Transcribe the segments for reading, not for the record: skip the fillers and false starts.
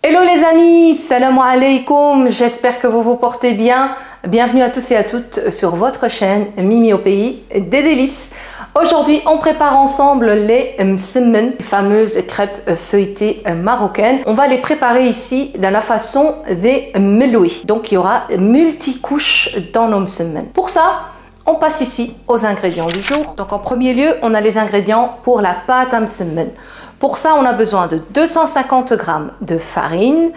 Hello les amis, salam alaikum, j'espère que vous vous portez bien. Bienvenue à tous et à toutes sur votre chaîne Mimi au pays des délices. Aujourd'hui, on prépare ensemble les msemmen, les fameuses crêpes feuilletées marocaines. On va les préparer ici dans la façon des meloui. Donc, il y aura multicouches dans nos msemmen. Pour ça, on passe ici aux ingrédients du jour. Donc, en premier lieu, on a les ingrédients pour la pâte à msemmen. Pour ça, on a besoin de 250 g de farine,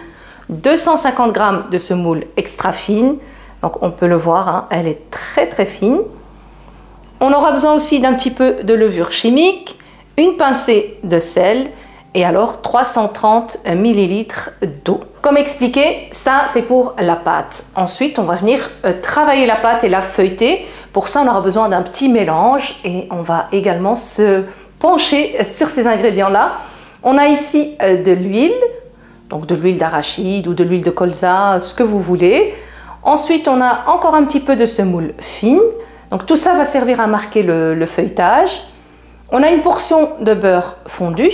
250 g de semoule extra fine. Donc, on peut le voir, hein, elle est très fine. On aura besoin aussi d'un petit peu de levure chimique, une pincée de sel et alors 330 ml d'eau. Comme expliqué, ça c'est pour la pâte. Ensuite, on va venir travailler la pâte et la feuilleter. Pour ça, on aura besoin d'un petit mélange et on va également se pencher sur ces ingrédients-là. On a ici de l'huile, donc de l'huile d'arachide ou de l'huile de colza, ce que vous voulez. Ensuite, on a encore un petit peu de semoule fine. Donc tout ça va servir à marquer le feuilletage. On a une portion de beurre fondu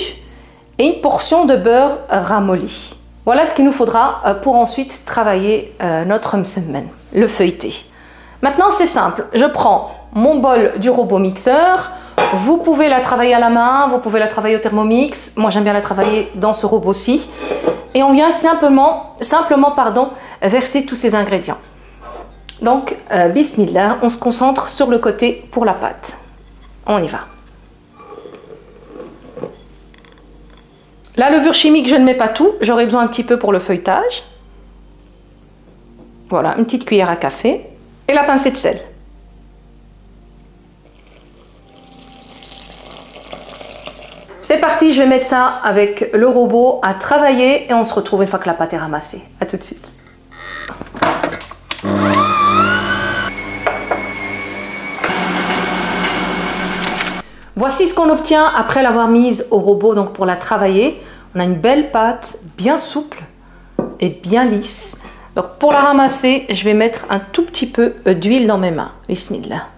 et une portion de beurre ramolli. Voilà ce qu'il nous faudra pour ensuite travailler notre msemmen, le feuilleté. Maintenant c'est simple, je prends mon bol du robot mixeur. Vous pouvez la travailler à la main, vous pouvez la travailler au Thermomix. Moi j'aime bien la travailler dans ce robot-ci. Et on vient simplement verser tous ces ingrédients. Donc, bismillah, on se concentre sur le côté pour la pâte. On y va. La levure chimique, je ne mets pas tout. J'aurai besoin un petit peu pour le feuilletage. Voilà, une petite cuillère à café. Et la pincée de sel. C'est parti, je vais mettre ça avec le robot à travailler. Et on se retrouve une fois que la pâte est ramassée. A tout de suite. Voici ce qu'on obtient après l'avoir mise au robot, donc pour la travailler. On a une belle pâte bien souple et bien lisse. Donc pour la ramasser, je vais mettre un tout petit peu d'huile dans mes mains. Bismillah.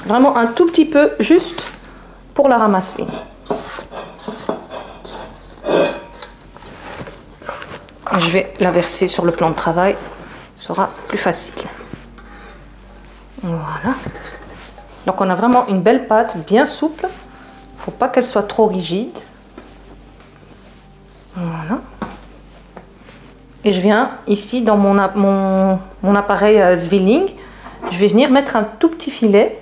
Vraiment un tout petit peu, juste pour la ramasser. Je vais la verser sur le plan de travail, ce sera plus facile. Voilà. Donc on a vraiment une belle pâte bien souple. Il ne faut pas qu'elle soit trop rigide. Voilà. Et je viens ici dans mon appareil Zwilling. Je vais venir mettre un tout petit filet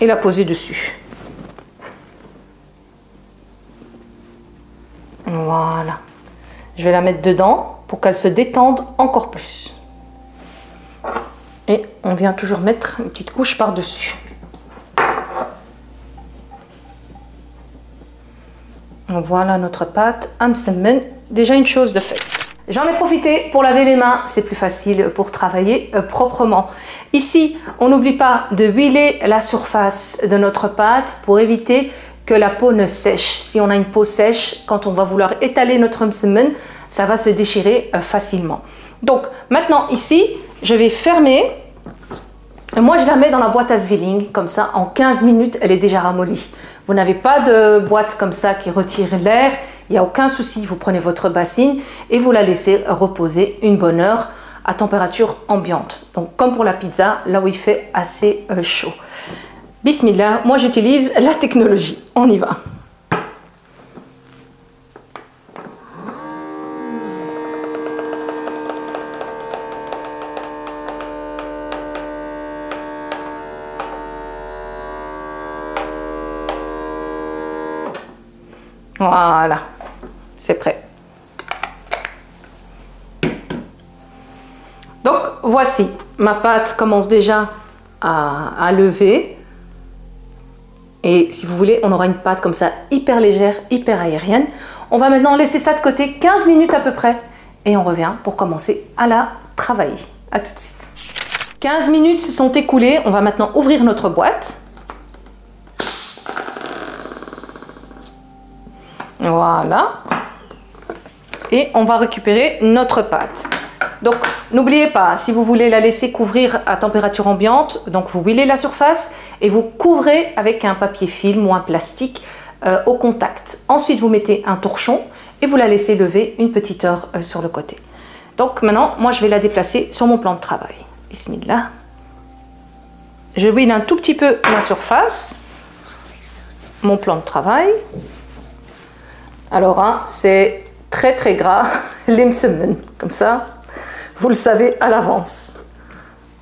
et la poser dessus. Voilà. Je vais la mettre dedans pour qu'elle se détende encore plus. Et on vient toujours mettre une petite couche par-dessus. Voilà notre pâte à msemmen, déjà une chose de faite. J'en ai profité pour laver les mains, c'est plus facile pour travailler proprement. Ici, on n'oublie pas de huiler la surface de notre pâte pour éviter que la peau ne sèche. Si on a une peau sèche, quand on va vouloir étaler notre msemmen, ça va se déchirer facilement. Donc maintenant ici, je vais fermer. Moi, je la mets dans la boîte à Zwilling, comme ça, en 15 minutes, elle est déjà ramollie. Vous n'avez pas de boîte comme ça qui retire l'air, il n'y a aucun souci. Vous prenez votre bassine et vous la laissez reposer une bonne heure à température ambiante. Donc, comme pour la pizza, là où il fait assez chaud. Bismillah, moi j'utilise la technologie. On y va. Voilà, c'est prêt. Donc voici, ma pâte commence déjà à lever. Et si vous voulez, on aura une pâte comme ça, hyper légère, hyper aérienne. On va maintenant laisser ça de côté 15 minutes à peu près. Et on revient pour commencer à la travailler. A tout de suite. 15 minutes se sont écoulées. On va maintenant ouvrir notre boîte. Voilà. Et on va récupérer notre pâte. Donc, n'oubliez pas, si vous voulez la laisser couvrir à température ambiante, donc vous huilez la surface et vous couvrez avec un papier film ou un plastique au contact. Ensuite, vous mettez un torchon et vous la laissez lever une petite heure sur le côté. Donc maintenant, moi je vais la déplacer sur mon plan de travail. Bismillah. Je huile un tout petit peu ma surface, mon plan de travail. Alors, hein, c'est très très gras, les msemmen, comme ça, vous le savez à l'avance.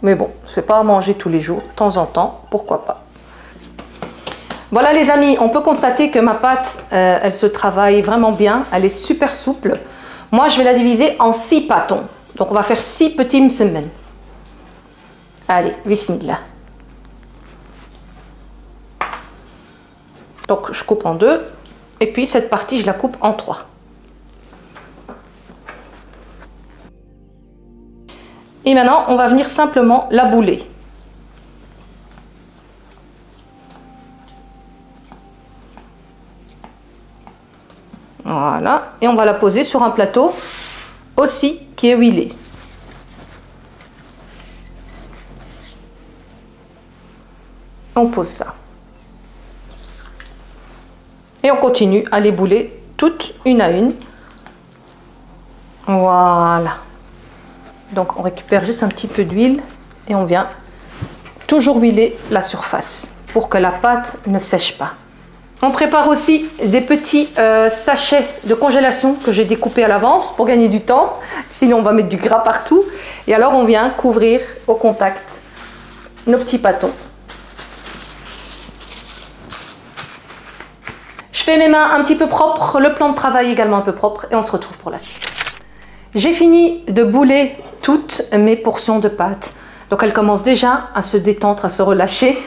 Mais bon, je ne vais pas manger tous les jours, de temps en temps, pourquoi pas. Voilà les amis, on peut constater que ma pâte, elle se travaille vraiment bien, elle est super souple. Moi, je vais la diviser en 6 pâtons. Donc, on va faire 6 petits msemmen. Allez, bismillah. Donc, je coupe en 2. Et puis, cette partie, je la coupe en 3. Et maintenant, on va venir simplement la bouler. Voilà. Et on va la poser sur un plateau aussi qui est huilé. On pose ça. Et on continue à les bouler toutes une à une. Voilà. Donc on récupère juste un petit peu d'huile et on vient toujours huiler la surface pour que la pâte ne sèche pas. On prépare aussi des petits sachets de congélation que j'ai découpés à l'avance pour gagner du temps. Sinon on va mettre du gras partout. Et alors on vient couvrir au contact nos petits pâtons. Je fais mes mains un petit peu propres, le plan de travail également un peu propre et on se retrouve pour la suite. J'ai fini de bouler toutes mes portions de pâte. Donc elles commencent déjà à se détendre, à se relâcher.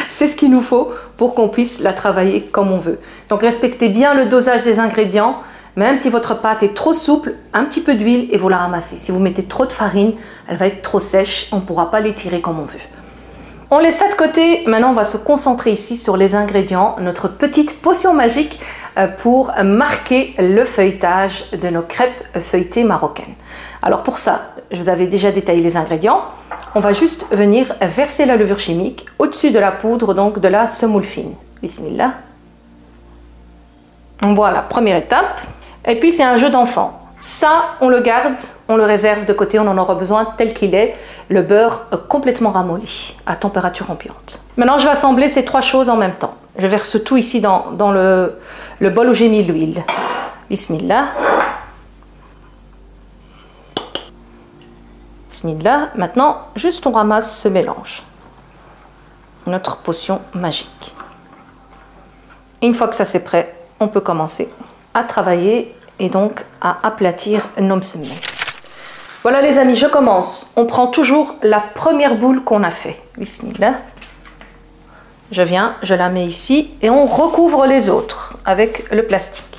C'est ce qu'il nous faut pour qu'on puisse la travailler comme on veut. Donc respectez bien le dosage des ingrédients. Même si votre pâte est trop souple, un petit peu d'huile et vous la ramassez. Si vous mettez trop de farine, elle va être trop sèche, on ne pourra pas l'étirer comme on veut. On laisse ça de côté. Maintenant, on va se concentrer ici sur les ingrédients, notre petite potion magique pour marquer le feuilletage de nos crêpes feuilletées marocaines. Alors pour ça, je vous avais déjà détaillé les ingrédients. On va juste venir verser la levure chimique au-dessus de la poudre, donc de la semoule fine. Bismillah. Voilà, première étape. Et puis c'est un jeu d'enfant. Ça, on le garde, on le réserve de côté, on en aura besoin tel qu'il est. Le beurre complètement ramolli à température ambiante. Maintenant, je vais assembler ces 3 choses en même temps. Je verse tout ici dans le bol où j'ai mis l'huile. Bismillah. Bismillah. Maintenant, juste on ramasse ce mélange. Notre potion magique. Et une fois que ça c'est prêt, on peut commencer à travailler et donc à aplatir nos msemmen. Voilà les amis, je commence. On prend toujours la première boule qu'on a fait. Bismillah. Je viens, je la mets ici et on recouvre les autres avec le plastique.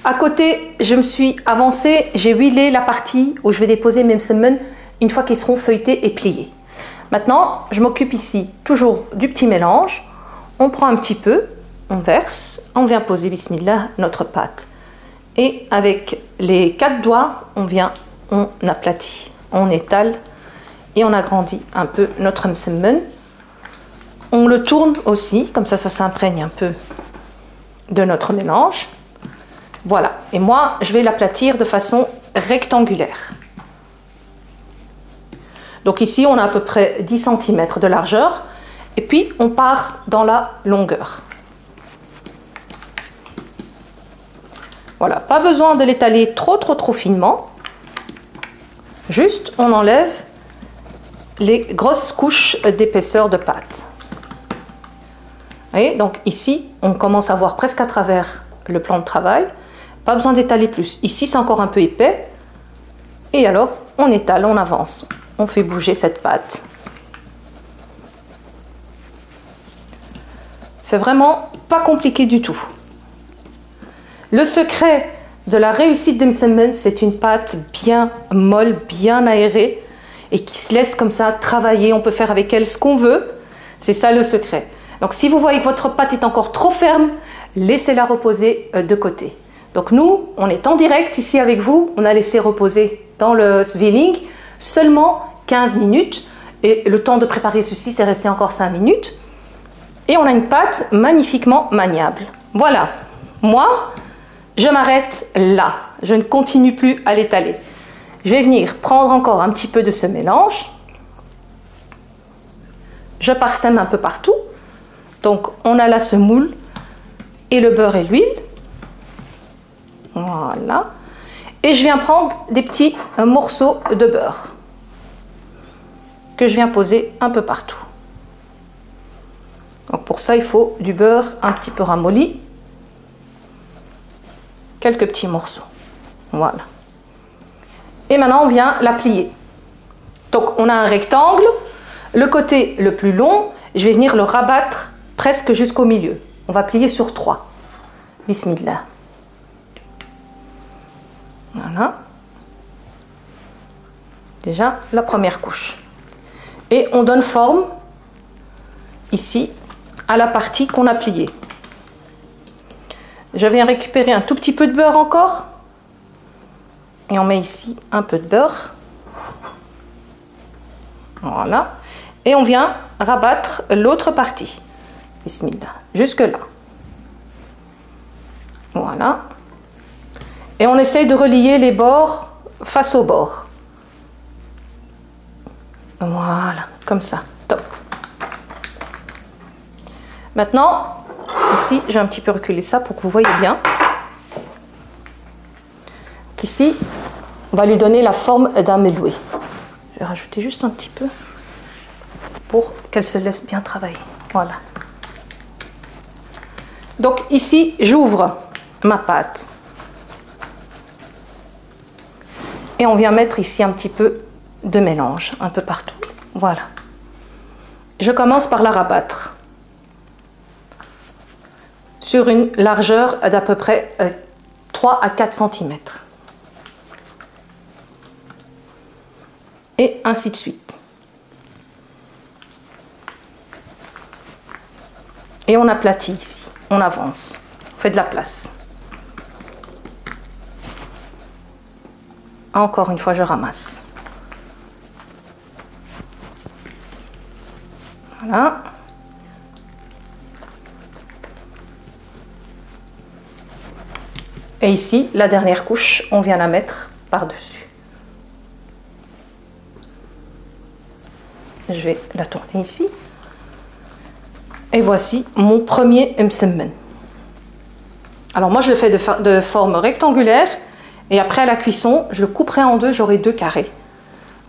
À côté, je me suis avancée, j'ai huilé la partie où je vais déposer mes msemmen une fois qu'ils seront feuilletés et pliés. Maintenant, je m'occupe ici toujours du petit mélange. On prend un petit peu, on verse, on vient poser, bismillah, notre pâte. Et avec les 4 doigts, on aplatit, on étale et on agrandit un peu notre msemmen. On le tourne aussi, comme ça s'imprègne un peu de notre mélange. Voilà, et moi, je vais l'aplatir de façon rectangulaire. Donc ici, on a à peu près 10 cm de largeur et puis on part dans la longueur. Voilà, pas besoin de l'étaler trop finement. Juste, on enlève les grosses couches d'épaisseur de pâte. Vous voyez, donc ici, on commence à voir presque à travers le plan de travail. Pas besoin d'étaler plus. Ici, c'est encore un peu épais. Et alors, on étale, on avance. On fait bouger cette pâte. C'est vraiment pas compliqué du tout. Le secret de la réussite des msemmen, c'est une pâte bien molle, bien aérée et qui se laisse comme ça travailler. On peut faire avec elle ce qu'on veut. C'est ça le secret. Donc si vous voyez que votre pâte est encore trop ferme, laissez-la reposer de côté. Donc nous, on est en direct ici avec vous. On a laissé reposer dans le Svilling seulement 15 minutes. Et le temps de préparer ceci, c'est resté encore 5 minutes. Et on a une pâte magnifiquement maniable. Voilà, moi, je m'arrête là. Je ne continue plus à l'étaler. Je vais venir prendre encore un petit peu de ce mélange. Je parsème un peu partout. Donc, on a la semoule et le beurre et l'huile. Voilà. Et je viens prendre des petits morceaux de beurre que je viens poser un peu partout. Donc pour ça, il faut du beurre un petit peu ramolli. Quelques petits morceaux. Voilà. Et maintenant, on vient la plier. Donc, on a un rectangle. Le côté le plus long, je vais venir le rabattre presque jusqu'au milieu. On va plier sur 3. Bismillah. Voilà. Déjà, la première couche. Et on donne forme, ici, à la partie qu'on a pliée. Je viens récupérer un tout petit peu de beurre encore. Et on met ici un peu de beurre. Voilà. Et on vient rabattre l'autre partie. Bismillah. Jusque là. Voilà. Et on essaye de relier les bords face au bord. Voilà. Comme ça. Top. Maintenant, ici, je vais un petit peu reculer ça pour que vous voyez bien. Ici, on va lui donner la forme d'un meloué. Je vais rajouter juste un petit peu pour qu'elle se laisse bien travailler. Voilà. Donc ici, j'ouvre ma pâte. Et on vient mettre ici un petit peu de mélange, un peu partout. Voilà. Je commence par la rabattre sur une largeur d'à peu près 3 à 4 cm. Et ainsi de suite. Et on aplatit ici, on avance, on fait de la place. Encore une fois, je ramasse. Voilà. Et ici, la dernière couche, on vient la mettre par-dessus. Je vais la tourner ici. Et voici mon premier msemmen. Alors moi, je le fais de forme rectangulaire. Et après, à la cuisson, je le couperai en deux, j'aurai 2 carrés.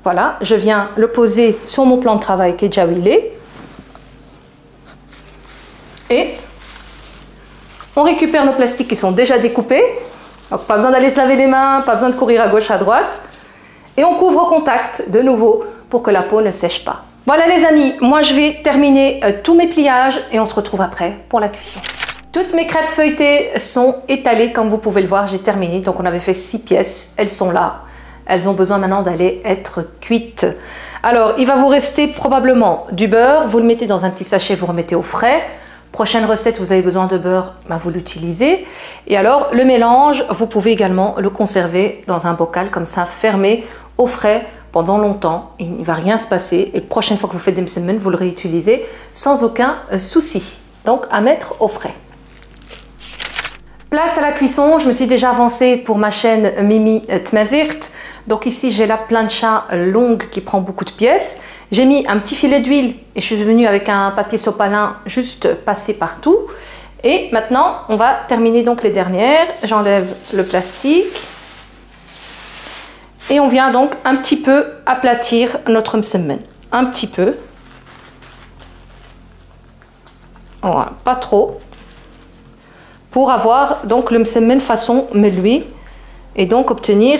Voilà, je viens le poser sur mon plan de travail qui est déjà huilé. Et on récupère nos plastiques qui sont déjà découpés. Donc pas besoin d'aller se laver les mains, pas besoin de courir à gauche, à droite. Et on couvre au contact de nouveau pour que la peau ne sèche pas. Voilà les amis, moi je vais terminer tous mes pliages et on se retrouve après pour la cuisson. Toutes mes crêpes feuilletées sont étalées, comme vous pouvez le voir, j'ai terminé. Donc on avait fait 6 pièces, elles sont là. Elles ont besoin maintenant d'aller être cuites. Alors il va vous rester probablement du beurre, vous le mettez dans un petit sachet, vous remettez au frais. Prochaine recette, vous avez besoin de beurre, ben vous l'utilisez. Et alors le mélange, vous pouvez également le conserver dans un bocal comme ça, fermé, au frais, pendant longtemps. Il ne va rien se passer. Et la prochaine fois que vous faites des msemen, vous le réutilisez sans aucun souci. Donc à mettre au frais. Place à la cuisson, je me suis déjà avancée pour ma chaîne Mimi Tmazirt. Donc ici j'ai la plancha longue qui prend beaucoup de pièces. J'ai mis un petit filet d'huile et je suis venue avec un papier sopalin juste passé partout. Et maintenant on va terminer donc les dernières. J'enlève le plastique. Et on vient donc un petit peu aplatir notre msemen. Un petit peu. Voilà, pas trop. Pour avoir donc le msemen façon meloué et donc obtenir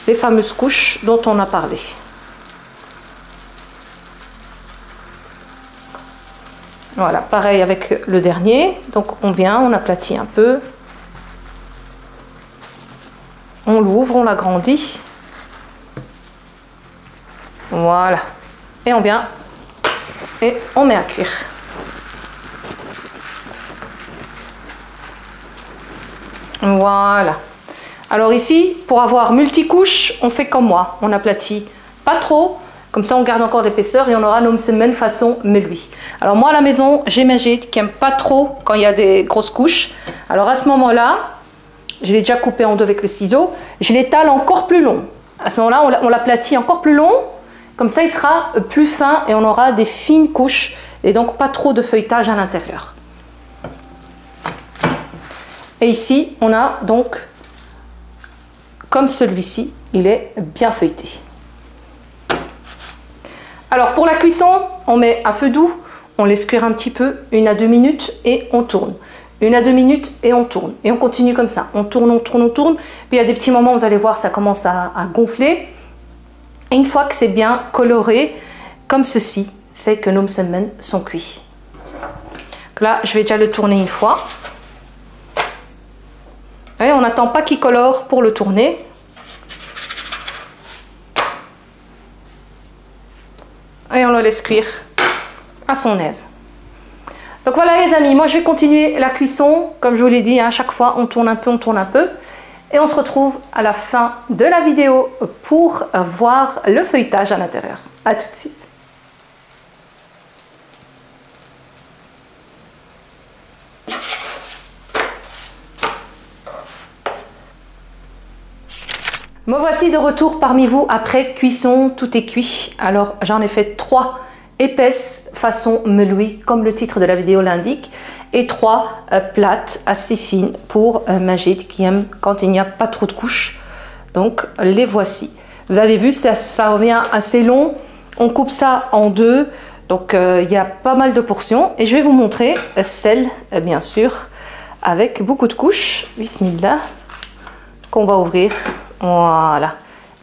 les fameuses couches dont on a parlé. Voilà, pareil avec le dernier. Donc on vient, on aplatit un peu. On l'ouvre, on l'agrandit. Voilà. Et on vient et on met à cuire. Voilà. Alors ici, pour avoir multicouches, on fait comme moi. On aplatit pas trop, Comme ça, on garde encore l'épaisseur et on aura nos msemen façon meloui. Alors moi, à la maison, j'ai Majid qui n'aime pas trop quand il y a des grosses couches. Alors à ce moment-là, je l'ai déjà coupé en deux avec le ciseau. Je l'étale encore plus long. À ce moment-là, on l'aplatit encore plus long. Comme ça, il sera plus fin et on aura des fines couches et donc pas trop de feuilletage à l'intérieur. Et ici, on a donc, comme celui-ci, il est bien feuilleté. Alors pour la cuisson, on met à feu doux, on laisse cuire un petit peu, 1 à 2 minutes et on tourne. 1 à 2 minutes et on tourne. Et on continue comme ça, on tourne, on tourne, on tourne. Puis il y a des petits moments, vous allez voir, ça commence à gonfler. Et une fois que c'est bien coloré, comme ceci, c'est que nos msemen sont cuits. Donc là, je vais déjà le tourner une fois. Et on n'attend pas qu'il colore pour le tourner. Et on le laisse cuire à son aise. Donc voilà les amis, moi je vais continuer la cuisson. Comme je vous l'ai dit, à chaque fois on tourne un peu, on tourne un peu. Et on se retrouve à la fin de la vidéo pour voir le feuilletage à l'intérieur. A tout de suite. Me voici de retour parmi vous après cuisson, tout est cuit. Alors j'en ai fait 3 épaisses façon meloui comme le titre de la vidéo l'indique et 3 plates assez fines pour Majid qui aime quand il n'y a pas trop de couches. Donc les voici. Vous avez vu, ça revient assez long. On coupe ça en deux. Donc il y a pas mal de portions et je vais vous montrer celle bien sûr avec beaucoup de couches. Bismillah, qu'on va ouvrir. Voilà,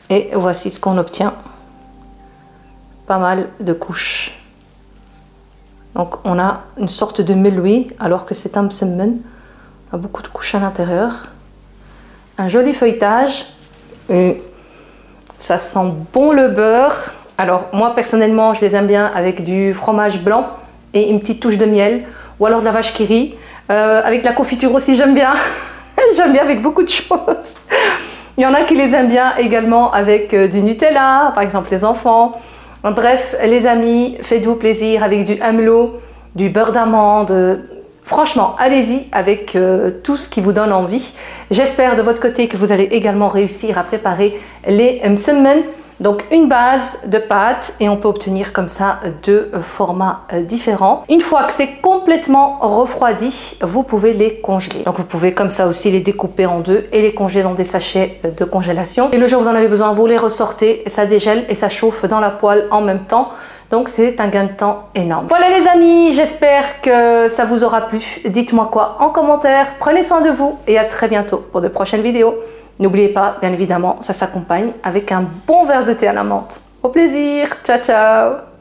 et voici ce qu'on obtient. Pas mal de couches. Donc on a une sorte de meloui alors que c'est un msemen. On a beaucoup de couches à l'intérieur. Un joli feuilletage. Et ça sent bon le beurre. Alors moi personnellement je les aime bien avec du fromage blanc et une petite touche de miel. Ou alors de la vache qui rit. Avec la confiture aussi j'aime bien. J'aime bien avec beaucoup de choses. Il y en a qui les aiment bien également avec du Nutella, par exemple les enfants. Bref, les amis, faites-vous plaisir avec du amlo, du beurre d'amande. Franchement, allez-y avec tout ce qui vous donne envie. J'espère de votre côté que vous allez également réussir à préparer les msemen. Donc une base de pâte et on peut obtenir comme ça 2 formats différents. Une fois que c'est complètement refroidi, vous pouvez les congeler. Donc vous pouvez comme ça aussi les découper en 2 et les congeler dans des sachets de congélation. Et le jour où vous en avez besoin, vous les ressortez, ça dégèle et ça chauffe dans la poêle en même temps. Donc c'est un gain de temps énorme. Voilà les amis, j'espère que ça vous aura plu. Dites-moi quoi en commentaire. Prenez soin de vous et à très bientôt pour de prochaines vidéos. N'oubliez pas, bien évidemment, ça s'accompagne avec un bon verre de thé à la menthe. Au plaisir, ciao ciao!